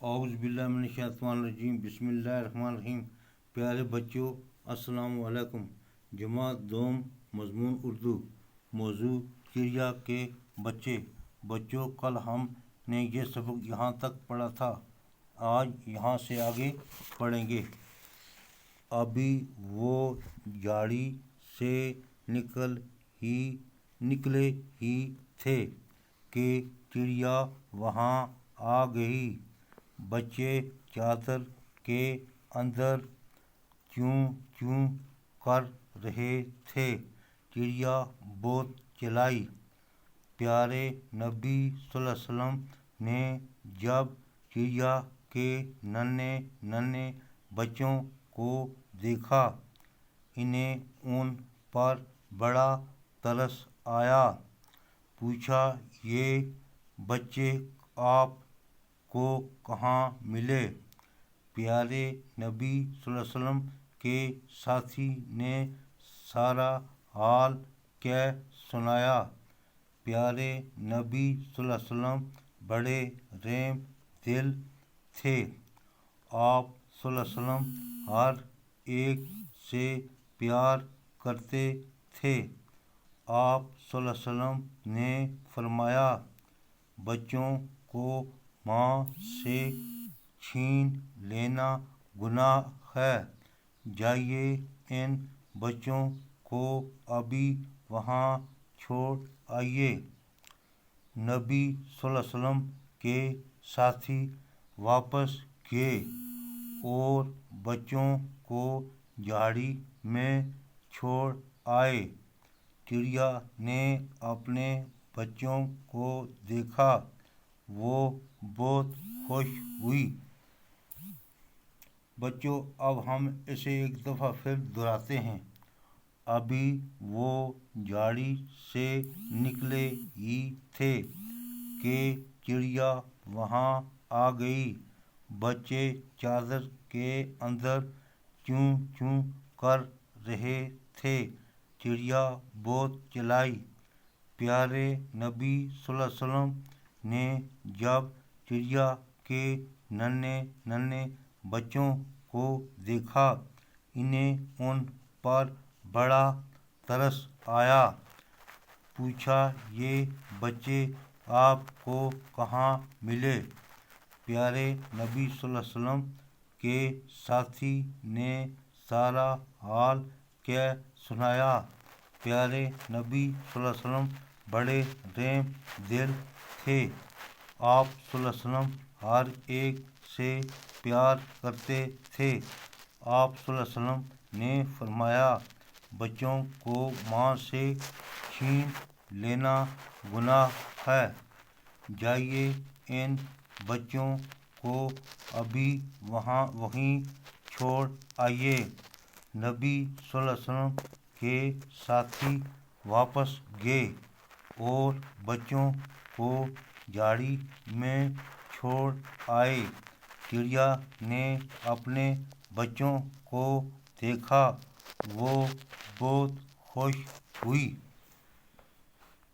اعوذ باللہ من الشیطان الرجیم، بسم اللہ الرحمن الرحیم۔ پیارے بچوں، السلام علیکم۔ جماعت دوم، مضمون اردو، موضوع چڑیا کے بچے۔ بچوں، کل ہم نے یہ سبق یہاں تک پڑھا تھا، آج یہاں سے آگے پڑھیں گے۔ ابھی وہ جھاڑی سے نکلے ہی تھے کہ چڑیا وہاں آ گئی۔ بچے چادر کے اندر چوں چوں کر رہے تھے۔ چڑیا بہت چلائی۔ پیارے نبی صلی اللہ علیہ وسلم نے جب چڑیا کے ننھے بچوں کو دیکھا، انہیں ان پر بڑا ترس آیا۔ پوچھا، یہ بچے آپ کو کہاں ملے؟ پیارے نبی صلی اللہ علیہ وسلم کے ساتھی نے سارا حال کہہ سنایا۔ پیارے نبی صلی اللہ علیہ وسلم بڑے رحم دل تھے۔ آپ صلی اللہ علیہ وسلم ہر ایک سے پیار کرتے تھے۔ آپ صلی اللہ علیہ وسلم نے فرمایا، بچوں کو ماں سے چھین لینا گناہ ہے۔ جائیے ان بچوں کو ابھی وہاں چھوڑ آئیے۔ نبی صلی اللہ علیہ وسلم کے ساتھی واپس گئے اور بچوں کو جھاڑی میں چھوڑ آئے۔ چڑیا نے اپنے بچوں کو دیکھا، وہ بہت خوش ہوئی۔ بچوں، اب ہم اسے ایک دفعہ پھر دہراتے ہیں۔ ابھی وہ جھاڑی سے نکلے ہی تھے کہ چڑیا وہاں آ گئی۔ بچے چادر کے اندر چوں چوں کر رہے تھے۔ چڑیا بہت چلائی۔ پیارے نبی صلی اللہ علیہ وسلم نے جب چڑیا کے ننھے بچوں کو دیکھا، انہیں ان پر بڑا ترس آیا۔ پوچھا، یہ بچے آپ کو کہاں ملے؟ پیارے نبی صلی اللہ علیہ وسلم کے ساتھی نے سارا حال کہہ سنایا۔ پیارے نبی صلی اللہ علیہ وسلم بڑے رحم دل تھے۔ آپ صلی اللہ علیہ وسلم ہر ایک سے پیار کرتے تھے۔ آپ صلی اللہ علیہ وسلم نے فرمایا، بچوں کو ماں سے چھین لینا گناہ ہے۔ جائیے ان بچوں کو ابھی وہیں چھوڑ آئیے۔ نبی صلی اللہ علیہ وسلم کے ساتھی واپس گئے اور بچوں کو جھاڑی میں چھوڑ آئے۔ چڑیا نے اپنے بچوں کو دیکھا، وہ بہت خوش ہوئی۔